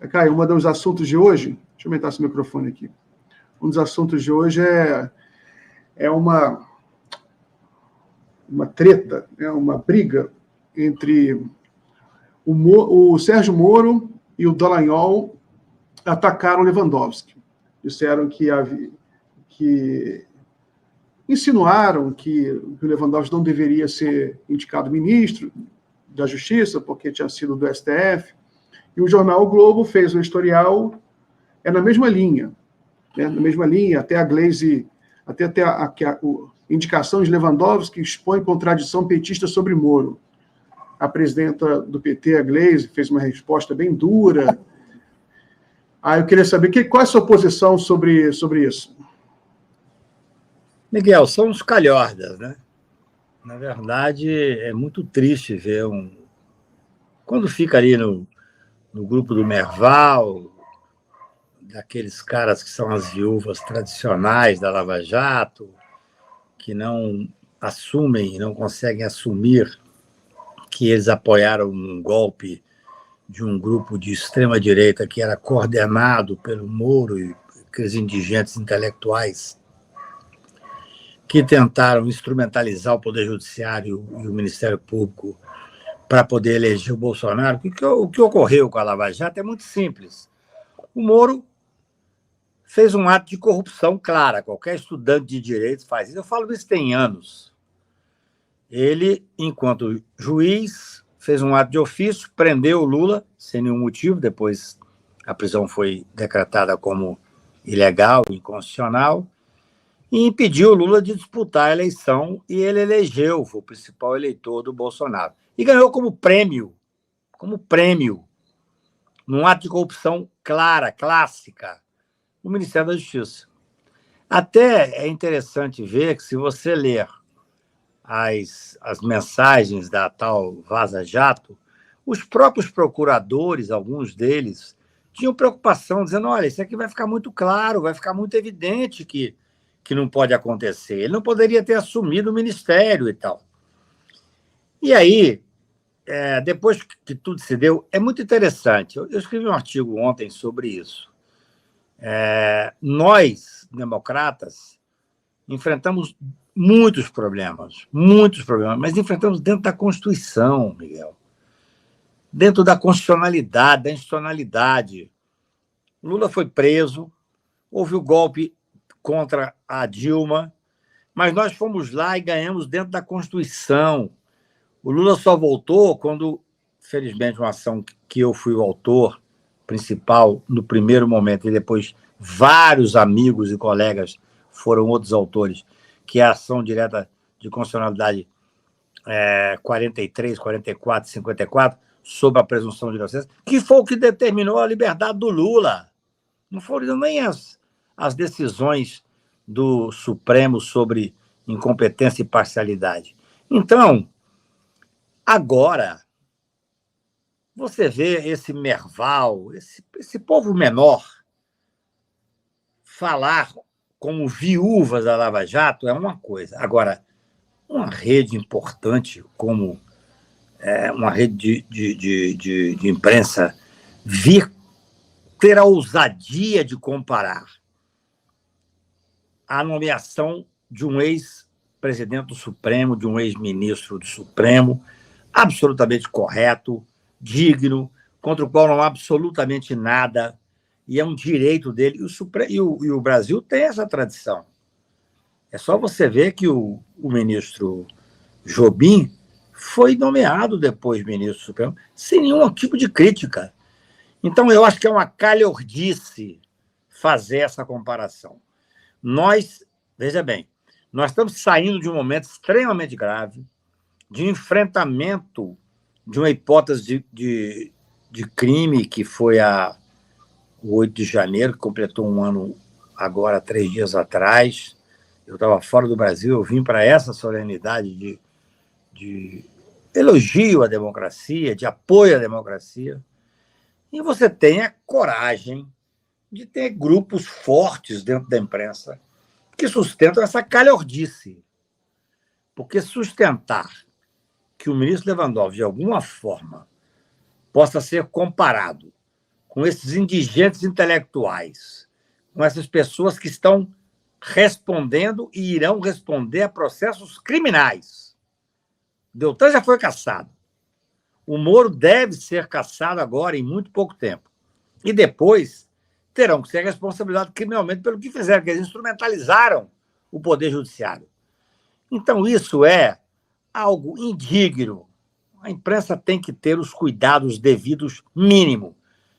Caio, um dos assuntos de hoje, deixa eu aumentar esse microfone aqui. Um dos assuntos de hoje é uma treta, uma briga entre o Sérgio Moro e o Dallagnol atacaram Lewandowski. Disseram que insinuaram que o Lewandowski não deveria ser indicado ministro da Justiça, porque tinha sido do STF. E o jornal o Globo fez um editorial na mesma linha. Na mesma linha, até a Glaze, até a indicação de Lewandowski expõe contradição petista sobre Moro. A presidenta do PT, a Glaze, fez uma resposta bem dura. Eu queria saber qual é a sua posição sobre isso. Miguel, são uns calhordas, né? Na verdade, é muito triste ver quando fica ali no grupo do Merval, daqueles caras que são as viúvas tradicionais da Lava Jato, que não assumem, não conseguem assumir que eles apoiaram um golpe de um grupo de extrema-direita que era coordenado pelo Moro e aqueles indigentes intelectuais que tentaram instrumentalizar o Poder Judiciário e o Ministério Público para poder eleger o Bolsonaro. O que ocorreu com a Lava Jato é muito simples. O Moro fez um ato de corrupção clara. Qualquer estudante de direito faz isso. Eu falo isso tem anos. Ele, enquanto juiz, fez um ato de ofício, prendeu o Lula sem nenhum motivo. Depois a prisão foi decretada como ilegal, inconstitucional, e impediu o Lula de disputar a eleição, e ele elegeu, foi o principal eleitor do Bolsonaro. E ganhou como prêmio, num ato de corrupção clara, clássica, o Ministério da Justiça. Até é interessante ver que, se você ler as mensagens da tal Vaza Jato, os próprios procuradores, alguns deles, tinham preocupação, dizendo, olha, isso aqui vai ficar muito claro, vai ficar muito evidente que não pode acontecer. Ele não poderia ter assumido o ministério e tal. E aí, depois que tudo se deu, é muito interessante. Eu escrevi um artigo ontem sobre isso. Nós, democratas, enfrentamos muitos problemas, mas enfrentamos dentro da Constituição, Miguel. Dentro da constitucionalidade, da institucionalidade. Lula foi preso, houve o golpe contra a Dilma, mas nós fomos lá e ganhamos dentro da Constituição. O Lula só voltou quando, felizmente, uma ação que eu fui o autor principal no primeiro momento, e depois vários amigos e colegas foram outros autores, que é a ação direta de constitucionalidade 43, 44, 54, sobre a presunção de inocência, que foi o que determinou a liberdade do Lula. Não foram nem as decisões do Supremo sobre incompetência e parcialidade. Então, agora, você vê esse Merval, esse povo menor, falar como viúvas da Lava Jato é uma coisa. Agora, uma rede importante como uma rede de imprensa vir ter a ousadia de comparar a nomeação de um ex-presidente do Supremo, de um ex-ministro do Supremo, absolutamente correto, digno, contra o qual não há absolutamente nada, e é um direito dele. E o Brasil tem essa tradição. É só você ver que o ministro Jobim foi nomeado depois ministro do Supremo, sem nenhum tipo de crítica. Então, eu acho que é uma calhordice fazer essa comparação. Veja bem, nós estamos saindo de um momento extremamente grave, de enfrentamento de uma hipótese de crime que foi o 8 de janeiro, que completou um ano agora, 3 dias atrás. Eu estava fora do Brasil, eu vim para essa solenidade de elogio à democracia, de apoio à democracia. E você tem a coragem de ter grupos fortes dentro da imprensa que sustentam essa calhordice. Porque sustentar que o ministro Lewandowski, de alguma forma, possa ser comparado com esses indigentes intelectuais, com essas pessoas que estão respondendo e irão responder a processos criminais. Deltan já foi cassado. O Moro deve ser cassado agora, em muito pouco tempo. E depois terão que ser responsabilizados criminalmente pelo que fizeram, porque eles instrumentalizaram o Poder Judiciário. Então, isso é algo indigno. A imprensa tem que ter os cuidados devidos mínimo.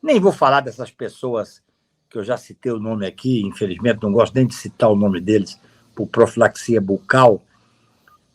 Nem vou falar dessas pessoas que eu já citei o nome aqui, infelizmente não gosto nem de citar o nome deles, por profilaxia bucal,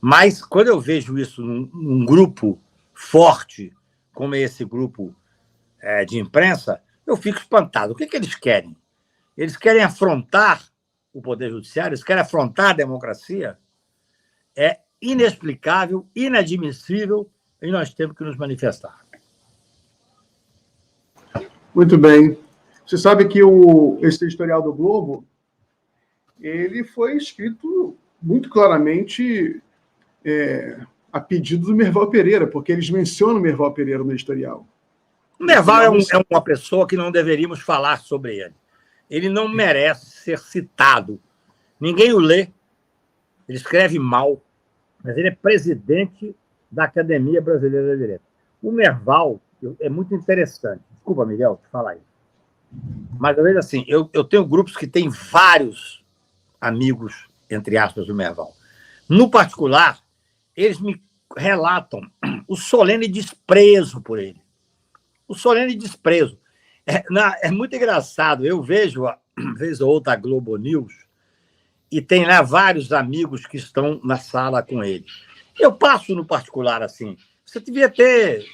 mas quando eu vejo isso num grupo forte, como é esse grupo de imprensa, eu fico espantado. O que eles querem? Eles querem afrontar o Poder Judiciário? Eles querem afrontar a democracia? É inexplicável, inadmissível, e nós temos que nos manifestar. Muito bem. Você sabe que esse editorial do Globo, ele foi escrito muito claramente a pedido do Merval Pereira, porque eles mencionam o Merval Pereira no editorial. O Merval é uma pessoa que não deveríamos falar sobre ele. Ele não merece ser citado. Ninguém o lê. Ele escreve mal, mas ele é presidente da Academia Brasileira de Direito. O Merval é muito interessante. Desculpa, Miguel, te falar isso. Mas eu vejo assim, eu tenho grupos que têm vários amigos, entre aspas, do Merval. No particular, eles me relatam o solene desprezo por ele. O solene desprezo. É muito engraçado. Eu vejo, vez ou outra, a Globo News e tem lá vários amigos que estão na sala com ele. Eu passo no particular assim. Você devia ter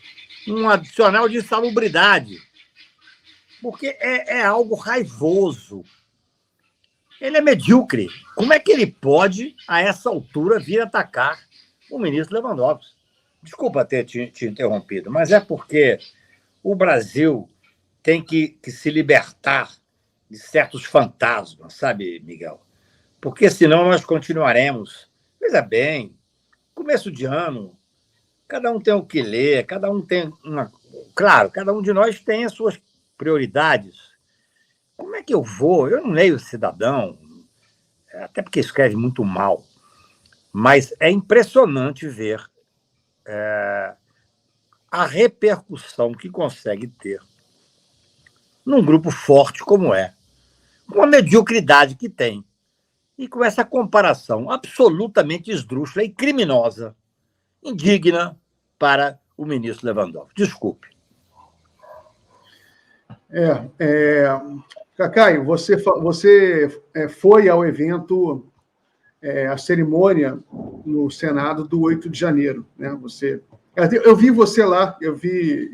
um adicional de insalubridade, porque é algo raivoso. Ele é medíocre. Como é que ele pode, a essa altura, vir atacar o ministro Lewandowski? Desculpa ter te interrompido, mas é porque o Brasil tem que se libertar de certos fantasmas, sabe, Miguel? Porque senão nós continuaremos. Veja bem, começo de ano, cada um tem o que ler, cada um tem uma... Claro, cada um de nós tem as suas prioridades. Como é que eu vou? Eu não leio Cidadão, até porque escreve muito mal, mas é impressionante ver a repercussão que consegue ter num grupo forte como com a mediocridade que tem, e com essa comparação absolutamente esdrúxula e criminosa, indigna para o ministro Lewandowski. Desculpe. Cacaio, você foi ao evento, a cerimônia no Senado do 8 de janeiro, né? Eu vi você lá, eu vi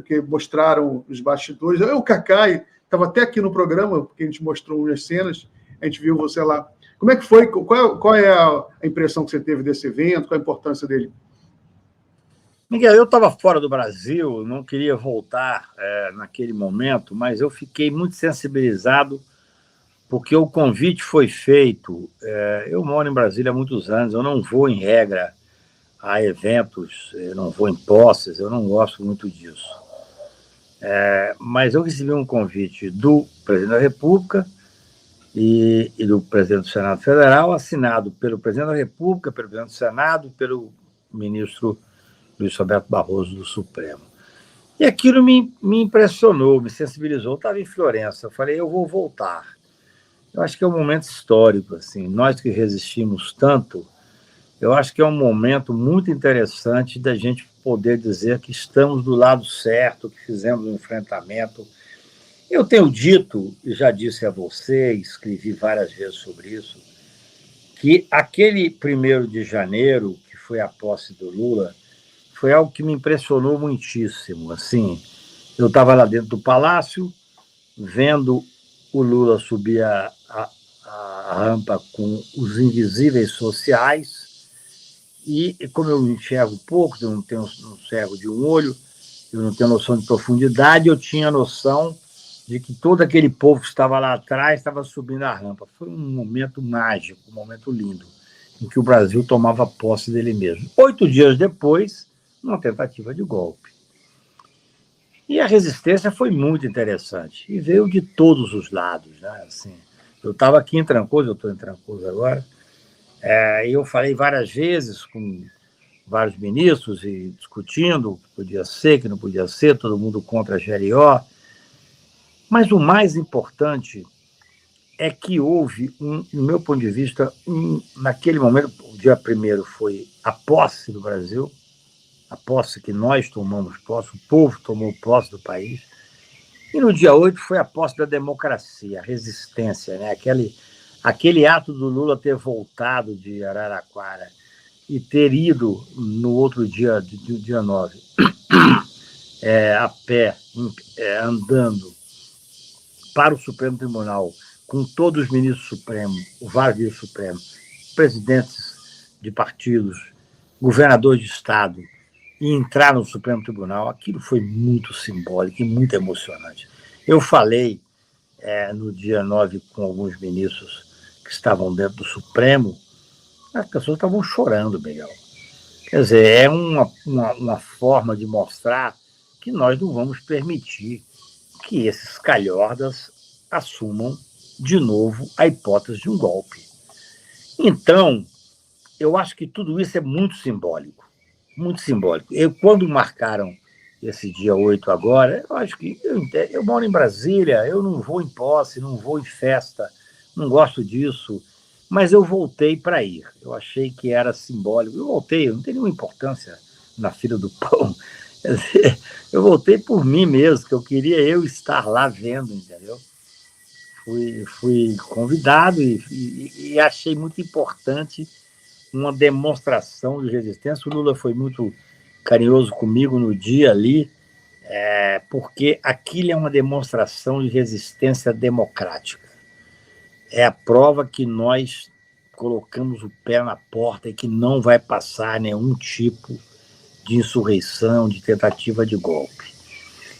que mostraram os bastidores. O Cacaio estava até aqui no programa, porque a gente mostrou umas cenas, a gente viu você lá. Como é que foi? Qual é a impressão que você teve desse evento? Qual a importância dele? Miguel, eu estava fora do Brasil, não queria voltar naquele momento, mas eu fiquei muito sensibilizado porque o convite foi feito. Eu moro em Brasília há muitos anos, eu não vou, em regra, a eventos, eu não vou em posses, eu não gosto muito disso. Mas eu recebi um convite do presidente da República e do presidente do Senado Federal, assinado pelo presidente da República, pelo presidente do Senado e pelo ministro Luiz Roberto Barroso do Supremo. E aquilo me impressionou, me sensibilizou. Eu estava em Florença, eu falei, eu vou voltar. Eu acho que é um momento histórico, assim, nós que resistimos tanto, eu acho que é um momento muito interessante da gente poder dizer que estamos do lado certo, que fizemos um enfrentamento. Eu tenho dito, e já disse a você, escrevi várias vezes sobre isso, que aquele 1º de janeiro, que foi a posse do Lula, foi algo que me impressionou muitíssimo. Assim, eu estava lá dentro do Palácio, vendo o Lula subir a rampa com os invisíveis sociais, e como eu enxergo pouco, eu não enxergo de um olho, eu não tenho noção de profundidade, eu tinha noção de que todo aquele povo que estava lá atrás estava subindo a rampa. Foi um momento mágico, um momento lindo, em que o Brasil tomava posse dele mesmo. 8 dias depois, uma tentativa de golpe. E a resistência foi muito interessante, e veio de todos os lados, né? Assim, eu estava aqui em Trancoso, eu estou em Trancoso agora, e eu falei várias vezes com vários ministros e discutindo o que podia ser, o que não podia ser, todo mundo contra a GLO, mas o mais importante é que houve, no meu ponto de vista, naquele momento, o dia 1º foi a posse do Brasil, a posse que nós tomamos posse, o povo tomou posse do país, e no dia 8 foi a posse da democracia, a resistência, né? Aquele ato do Lula ter voltado de Araraquara e ter ido no outro dia, dia 9, a pé, andando para o Supremo Tribunal, com todos os ministros supremos, o vários ministros supremos, presidentes de partidos, governadores de Estado, e entrar no Supremo Tribunal, aquilo foi muito simbólico e muito emocionante. Eu falei no dia 9 com alguns ministros que estavam dentro do Supremo, as pessoas estavam chorando, Miguel. Quer dizer, é uma forma de mostrar que nós não vamos permitir que esses calhordas assumam de novo a hipótese de um golpe. Então, eu acho que tudo isso é muito simbólico, muito simbólico. Quando marcaram esse dia 8 agora, eu acho que eu moro em Brasília, eu não vou em posse, não vou em festa, não gosto disso, mas eu voltei para ir. Eu achei que era simbólico. Eu voltei, não tem nenhuma importância na fila do pão. Quer dizer, eu voltei por mim mesmo, que eu queria estar lá vendo, entendeu? Fui convidado e achei muito importante uma demonstração de resistência. O Lula foi muito carinhoso comigo no dia ali, porque aquilo é uma demonstração de resistência democrática. É a prova que nós colocamos o pé na porta e que não vai passar nenhum tipo de insurreição, de tentativa de golpe.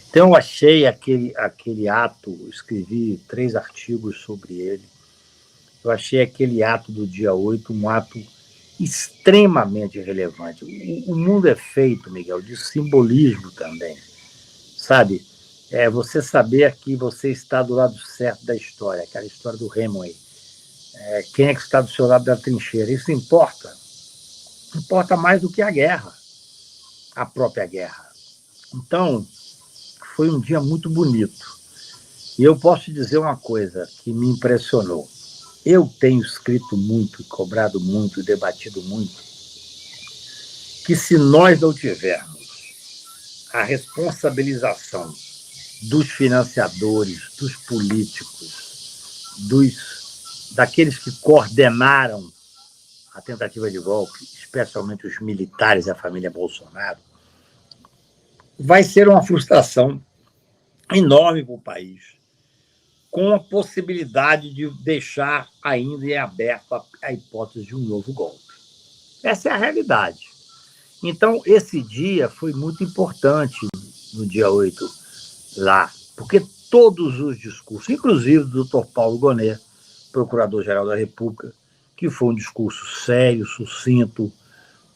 Então, eu achei aquele ato, escrevi 3 artigos sobre ele, eu achei aquele ato do dia 8 um ato extremamente relevante. O mundo é feito, Miguel, de simbolismo também, sabe? Você saber que você está do lado certo da história, aquela história do Hemingway. Quem é que está do seu lado da trincheira? Isso importa. Importa mais do que a guerra, a própria guerra. Então, foi um dia muito bonito. E eu posso te dizer uma coisa que me impressionou. Eu tenho escrito muito, cobrado muito, debatido muito, que se nós não tivermos a responsabilização dos financiadores, dos políticos, daqueles que coordenaram a tentativa de golpe, especialmente os militares e a família Bolsonaro, vai ser uma frustração enorme para o país, com a possibilidade de deixar ainda em aberto a hipótese de um novo golpe. Essa é a realidade. Então, esse dia foi muito importante no dia 8 lá, porque todos os discursos, inclusive do Dr. Paulo Gonet, Procurador-Geral da República, que foi um discurso sério, sucinto,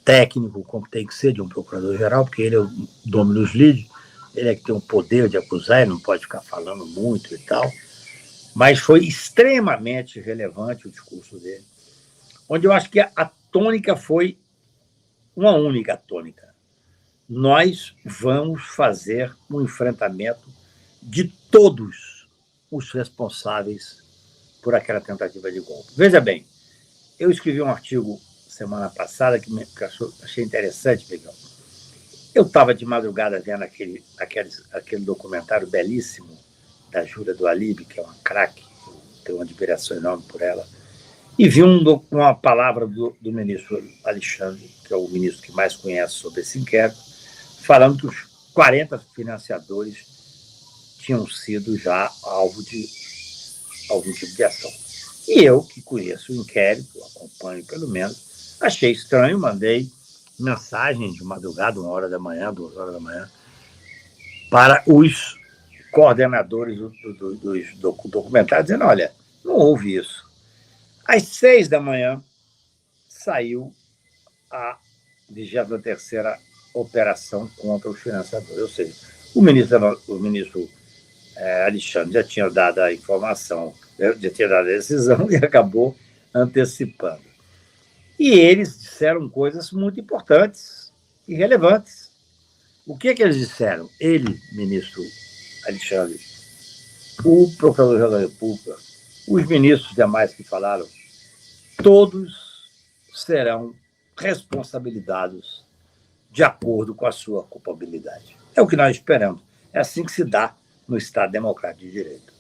técnico, como tem que ser de um procurador-geral, porque ele é o dominus litis, ele é que tem o poder de acusar, ele não pode ficar falando muito e tal, mas foi extremamente relevante o discurso dele, onde eu acho que a tônica foi uma única tônica. Nós vamos fazer um enfrentamento de todos os responsáveis por aquela tentativa de golpe. Veja bem, eu escrevi um artigo semana passada que achei interessante, Miguel. Eu estava de madrugada vendo aquele documentário belíssimo da Júlia do Alibe, que é uma craque, tenho uma admiração enorme por ela, e vi uma palavra do ministro Alexandre, que é o ministro que mais conhece sobre esse inquérito, falando que os 40 financiadores tinham sido já alvo de algum tipo de ação. E eu, que conheço o inquérito, acompanho pelo menos, achei estranho, mandei mensagem de madrugada, 1h da manhã, 2h da manhã, para os coordenadores dos documentários, dizendo, olha, não houve isso. Às 6 da manhã, saiu a 23ª operação contra os financiadores, ou seja, O ministro Alexandre já tinha dado a informação, já tinha dado a decisão e acabou antecipando. E eles disseram coisas muito importantes e relevantes. O que eles disseram? Ele, ministro Alexandre, o procurador-geral da República, os ministros demais que falaram, todos serão responsabilizados de acordo com a sua culpabilidade. É o que nós esperamos. É assim que se dá no Estado Democrático de Direito.